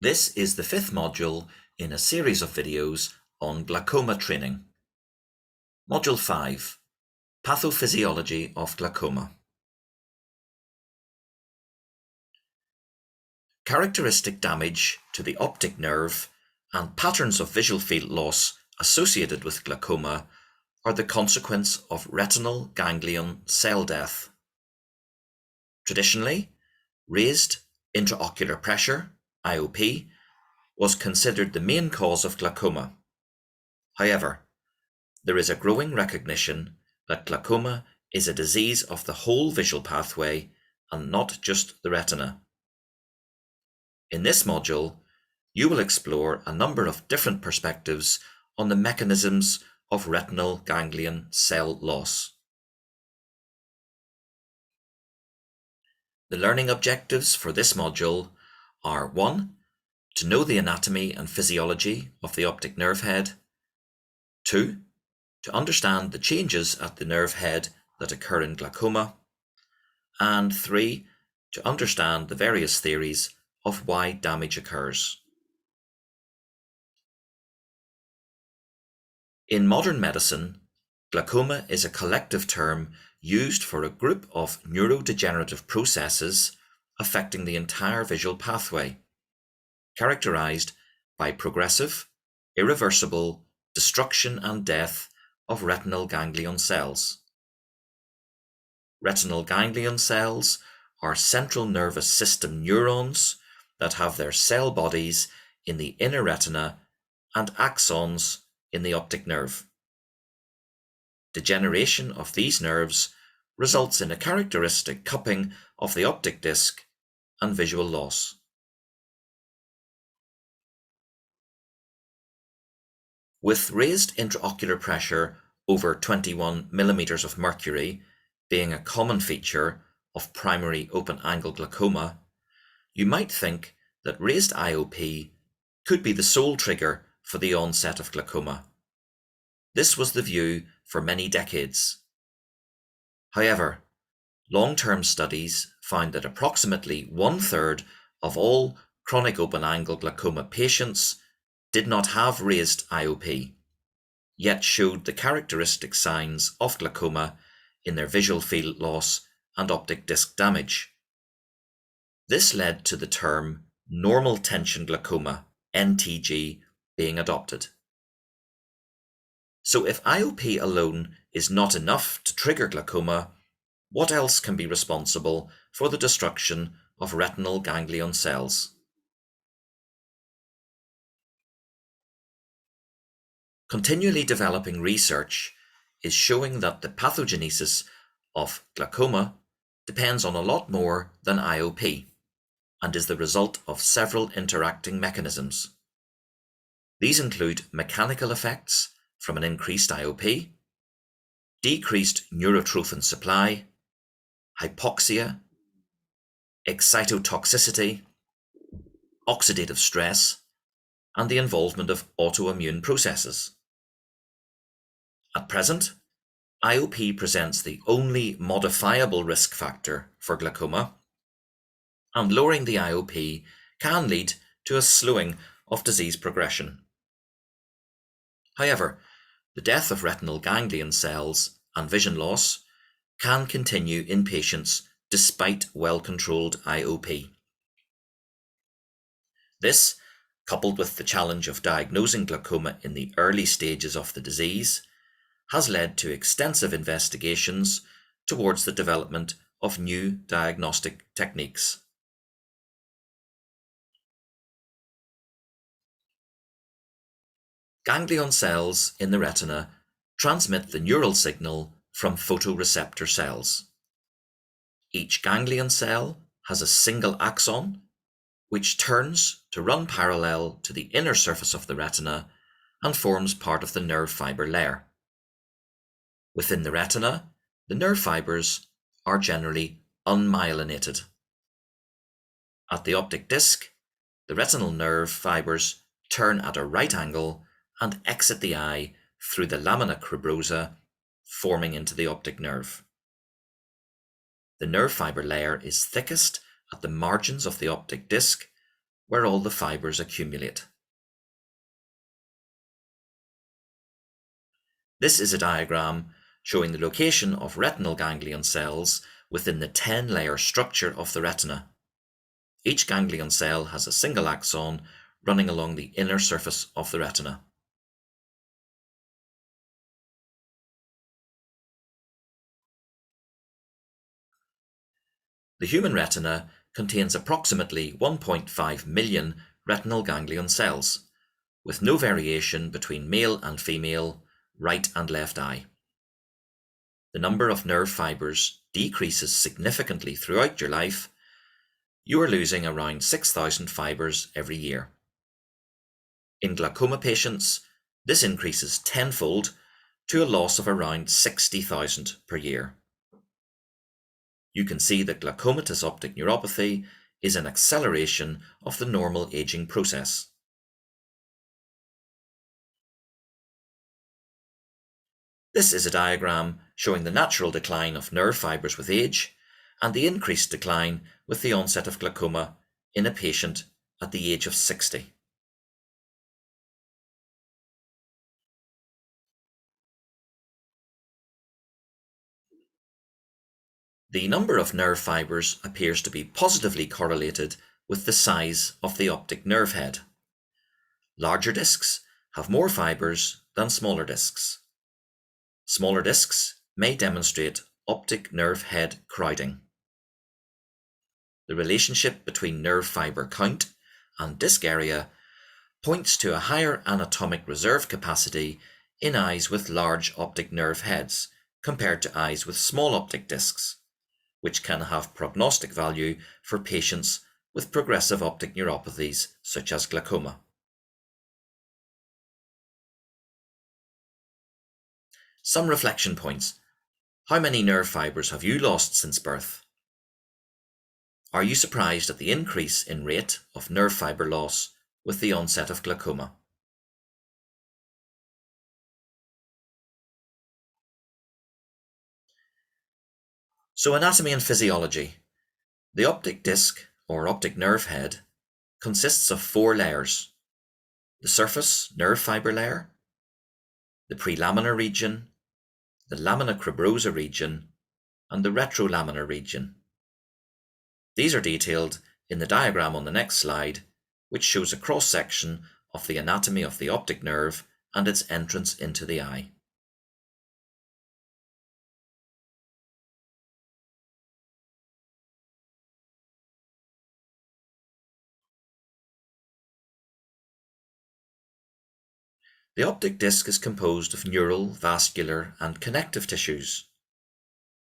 This is the fifth module in a series of videos on glaucoma training. Module 5, Pathophysiology of Glaucoma. Characteristic damage to the optic nerve and patterns of visual field loss associated with glaucoma are the consequence of retinal ganglion cell death. Traditionally, raised intraocular pressure, IOP, was considered the main cause of glaucoma. However, there is a growing recognition that glaucoma is a disease of the whole visual pathway and not just the retina. In this module, you will explore a number of different perspectives on the mechanisms of retinal ganglion cell loss. The learning objectives for this module are 1. To know the anatomy and physiology of the optic nerve head. 2. To understand the changes at the nerve head that occur in glaucoma. And 3. To understand the various theories of why damage occurs. In modern medicine, glaucoma is a collective term used for a group of neurodegenerative processes affecting the entire visual pathway, characterized by progressive, irreversible destruction and death of retinal ganglion cells. Retinal ganglion cells are central nervous system neurons that have their cell bodies in the inner retina and axons in the optic nerve. Degeneration of these nerves results in a characteristic cupping of the optic disc and visual loss. With raised intraocular pressure over 21 millimeters of mercury being a common feature of primary open-angle glaucoma, you might think that raised IOP could be the sole trigger for the onset of glaucoma. This was the view for many decades. However, long-term studies found that approximately 1/3 of all chronic open-angle glaucoma patients did not have raised IOP, yet showed the characteristic signs of glaucoma in their visual field loss and optic disc damage. This led to the term normal tension glaucoma, NTG, being adopted. So if IOP alone is not enough to trigger glaucoma, what else can be responsible for the destruction of retinal ganglion cells? Continually developing research is showing that the pathogenesis of glaucoma depends on a lot more than IOP and is the result of several interacting mechanisms. These include mechanical effects from an increased IOP, decreased neurotrophin supply, hypoxia, excitotoxicity, oxidative stress, and the involvement of autoimmune processes. At present, IOP presents the only modifiable risk factor for glaucoma, and lowering the IOP can lead to a slowing of disease progression. However, the death of retinal ganglion cells and vision loss can continue in patients despite well-controlled IOP. This, coupled with the challenge of diagnosing glaucoma in the early stages of the disease, has led to extensive investigations towards the development of new diagnostic techniques. Ganglion cells in the retina transmit the neural signal from photoreceptor cells. Each ganglion cell has a single axon, which turns to run parallel to the inner surface of the retina and forms part of the nerve fiber layer. Within the retina, the nerve fibers are generally unmyelinated. At the optic disc, the retinal nerve fibers turn at a right angle and exit the eye through the lamina cribrosa, forming into the optic nerve. The nerve fiber layer is thickest at the margins of the optic disc where all the fibres accumulate. This is a diagram showing the location of retinal ganglion cells within the 10-layer structure of the retina. Each ganglion cell has a single axon running along the inner surface of the retina. The human retina contains approximately 1.5 million retinal ganglion cells, with no variation between male and female, right and left eye. The number of nerve fibres decreases significantly throughout your life. You are losing around 6,000 fibres every year. In glaucoma patients, this increases tenfold to a loss of around 60,000 per year. You can see that glaucomatous optic neuropathy is an acceleration of the normal aging process. This is a diagram showing the natural decline of nerve fibres with age and the increased decline with the onset of glaucoma in a patient at the age of 60. The number of nerve fibres appears to be positively correlated with the size of the optic nerve head. Larger discs have more fibres than smaller discs. Smaller discs may demonstrate optic nerve head crowding. The relationship between nerve fibre count and disc area points to a higher anatomic reserve capacity in eyes with large optic nerve heads compared to eyes with small optic discs, which can have prognostic value for patients with progressive optic neuropathies such as glaucoma. Some reflection points. How many nerve fibres have you lost since birth? Are you surprised at the increase in rate of nerve fibre loss with the onset of glaucoma? So, anatomy and physiology. The optic disc, or optic nerve head, consists of 4 layers: the surface nerve fibre layer, the prelaminar region, the lamina cribrosa region, and the retrolaminar region. These are detailed in the diagram on the next slide, which shows a cross-section of the anatomy of the optic nerve and its entrance into the eye. The optic disc is composed of neural, vascular, and connective tissues.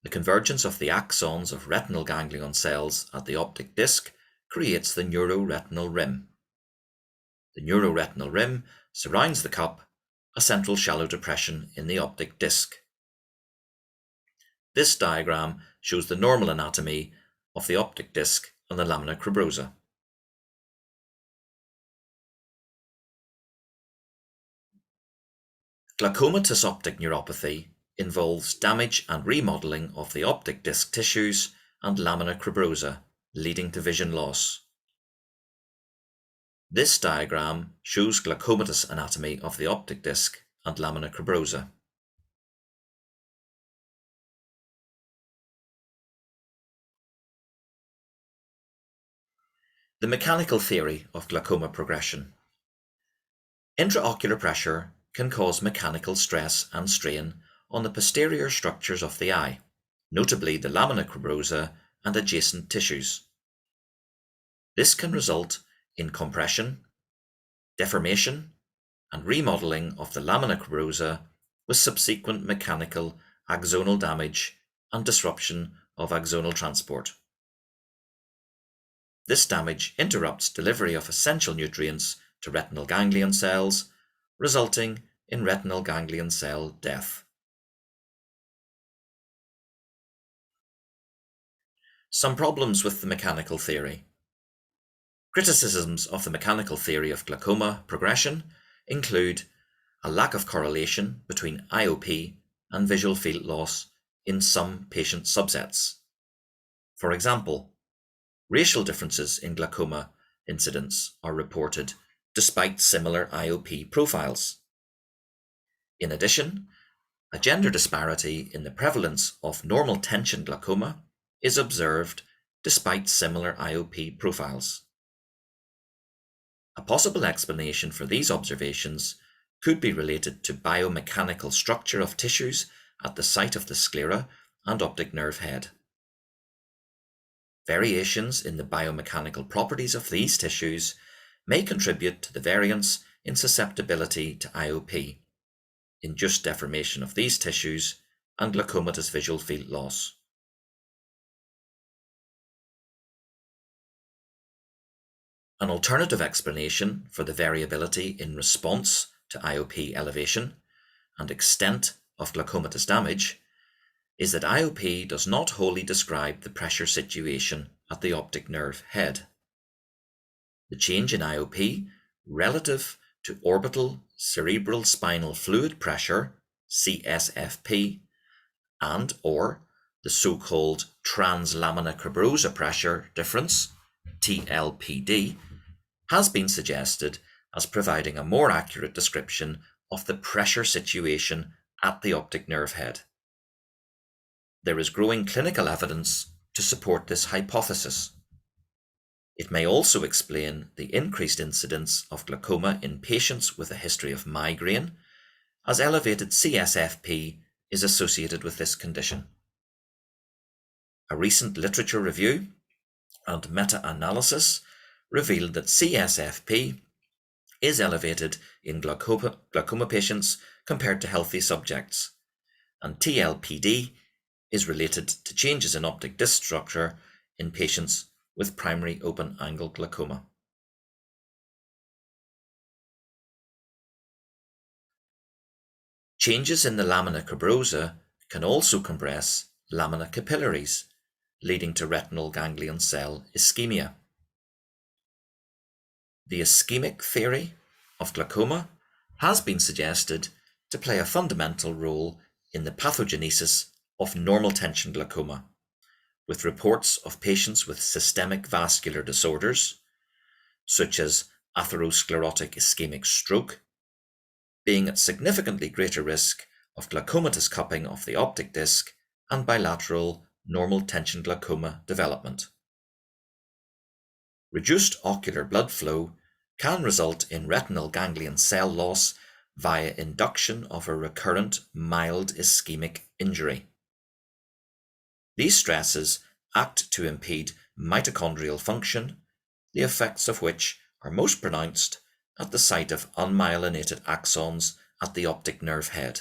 The convergence of the axons of retinal ganglion cells at the optic disc creates the neuroretinal rim. The neuroretinal rim surrounds the cup, a central shallow depression in the optic disc. This diagram shows the normal anatomy of the optic disc and the lamina cribrosa. Glaucomatous optic neuropathy involves damage and remodeling of the optic disc tissues and lamina cribrosa, leading to vision loss. This diagram shows glaucomatous anatomy of the optic disc and lamina cribrosa. The mechanical theory of glaucoma progression. Intraocular pressure can cause mechanical stress and strain on the posterior structures of the eye, notably the lamina cribrosa and adjacent tissues. This can result in compression, deformation, and remodeling of the lamina cribrosa with subsequent mechanical axonal damage and disruption of axonal transport. This damage interrupts delivery of essential nutrients to retinal ganglion cells, resulting in retinal ganglion cell death. Some problems with the mechanical theory. Criticisms of the mechanical theory of glaucoma progression include a lack of correlation between IOP and visual field loss in some patient subsets. For example, racial differences in glaucoma incidents are reported despite similar IOP profiles. In addition, a gender disparity in the prevalence of normal tension glaucoma is observed despite similar IOP profiles. A possible explanation for these observations could be related to biomechanical structure of tissues at the site of the sclera and optic nerve head. Variations in the biomechanical properties of these tissues may contribute to the variance in susceptibility to IOP, induced deformation of these tissues, and glaucomatous visual field loss. An alternative explanation for the variability in response to IOP elevation and extent of glaucomatous damage is that IOP does not wholly describe the pressure situation at the optic nerve head. The change in IOP relative to orbital cerebral spinal fluid pressure, CSFP, and or the so-called translamina cribrosa pressure difference, TLPD, has been suggested as providing a more accurate description of the pressure situation at the optic nerve head. There is growing clinical evidence to support this hypothesis. It may also explain the increased incidence of glaucoma in patients with a history of migraine, as elevated CSFP is associated with this condition. A recent literature review and meta-analysis revealed that CSFP is elevated in glaucoma patients compared to healthy subjects, and TLPD is related to changes in optic disc structure in patients with primary open-angle glaucoma. Changes in the lamina cribrosa can also compress lamina capillaries, leading to retinal ganglion cell ischemia. The ischemic theory of glaucoma has been suggested to play a fundamental role in the pathogenesis of normal tension glaucoma, with reports of patients with systemic vascular disorders, such as atherosclerotic ischemic stroke, being at significantly greater risk of glaucomatous cupping of the optic disc and bilateral normal tension glaucoma development. Reduced ocular blood flow can result in retinal ganglion cell loss via induction of a recurrent mild ischemic injury. These stresses act to impede mitochondrial function, the effects of which are most pronounced at the site of unmyelinated axons at the optic nerve head.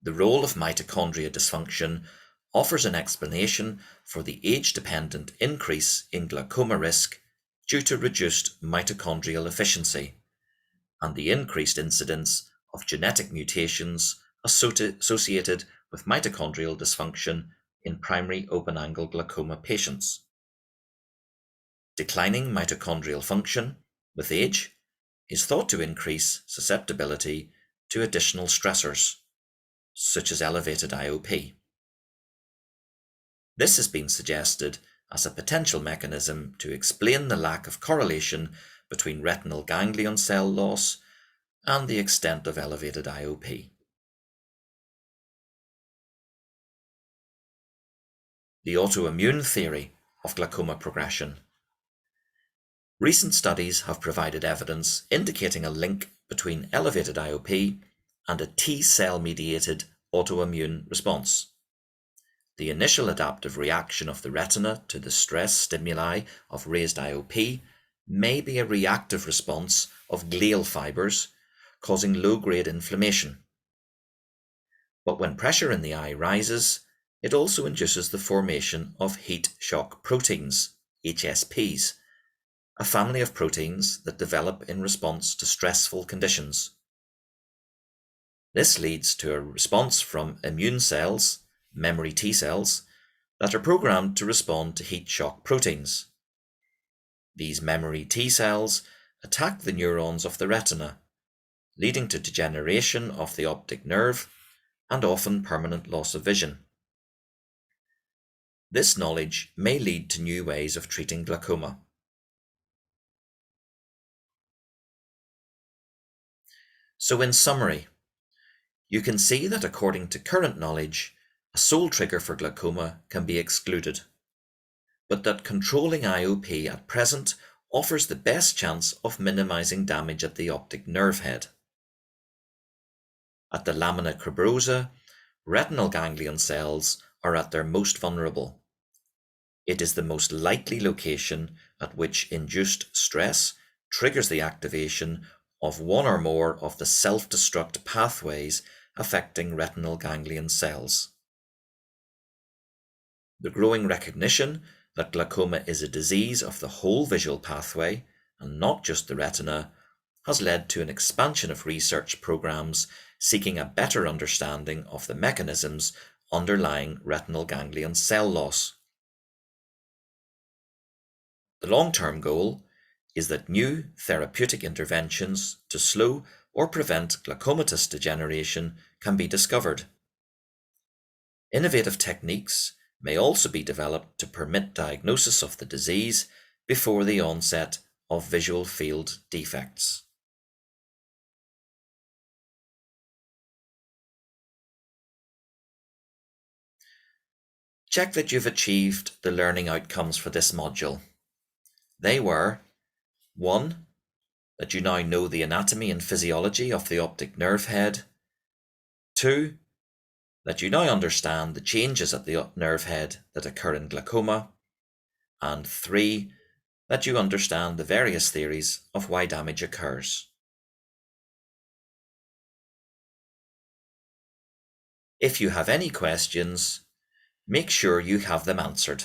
The role of mitochondria dysfunction offers an explanation for the age-dependent increase in glaucoma risk due to reduced mitochondrial efficiency and the increased incidence of genetic mutations associated with mitochondrial dysfunction in primary open-angle glaucoma patients. Declining mitochondrial function with age is thought to increase susceptibility to additional stressors, such as elevated IOP. This has been suggested as a potential mechanism to explain the lack of correlation between retinal ganglion cell loss and the extent of elevated IOP. The autoimmune theory of glaucoma progression. Recent studies have provided evidence indicating a link between elevated IOP and a T-cell mediated autoimmune response. The initial adaptive reaction of the retina to the stress stimuli of raised IOP may be a reactive response of glial fibers, causing low-grade inflammation. But when pressure in the eye rises, it also induces the formation of heat shock proteins, HSPs, a family of proteins that develop in response to stressful conditions. This leads to a response from immune cells, memory T cells, that are programmed to respond to heat shock proteins. These memory T cells attack the neurons of the retina, leading to degeneration of the optic nerve and often permanent loss of vision. This knowledge may lead to new ways of treating glaucoma. So in summary, you can see that according to current knowledge, a sole trigger for glaucoma can be excluded, but that controlling IOP at present offers the best chance of minimizing damage at the optic nerve head. At the lamina cribrosa, retinal ganglion cells are at their most vulnerable. It is the most likely location at which induced stress triggers the activation of one or more of the self-destruct pathways affecting retinal ganglion cells. The growing recognition that glaucoma is a disease of the whole visual pathway and not just the retina has led to an expansion of research programs seeking a better understanding of the mechanisms underlying retinal ganglion cell loss. The long-term goal is that new therapeutic interventions to slow or prevent glaucomatous degeneration can be discovered. Innovative techniques may also be developed to permit diagnosis of the disease before the onset of visual field defects. Check that you've achieved the learning outcomes for this module. They were 1. That you now know the anatomy and physiology of the optic nerve head. 2. That you now understand the changes at the nerve head that occur in glaucoma. And 3. That you understand the various theories of why damage occurs. If you have any questions, make sure you have them answered.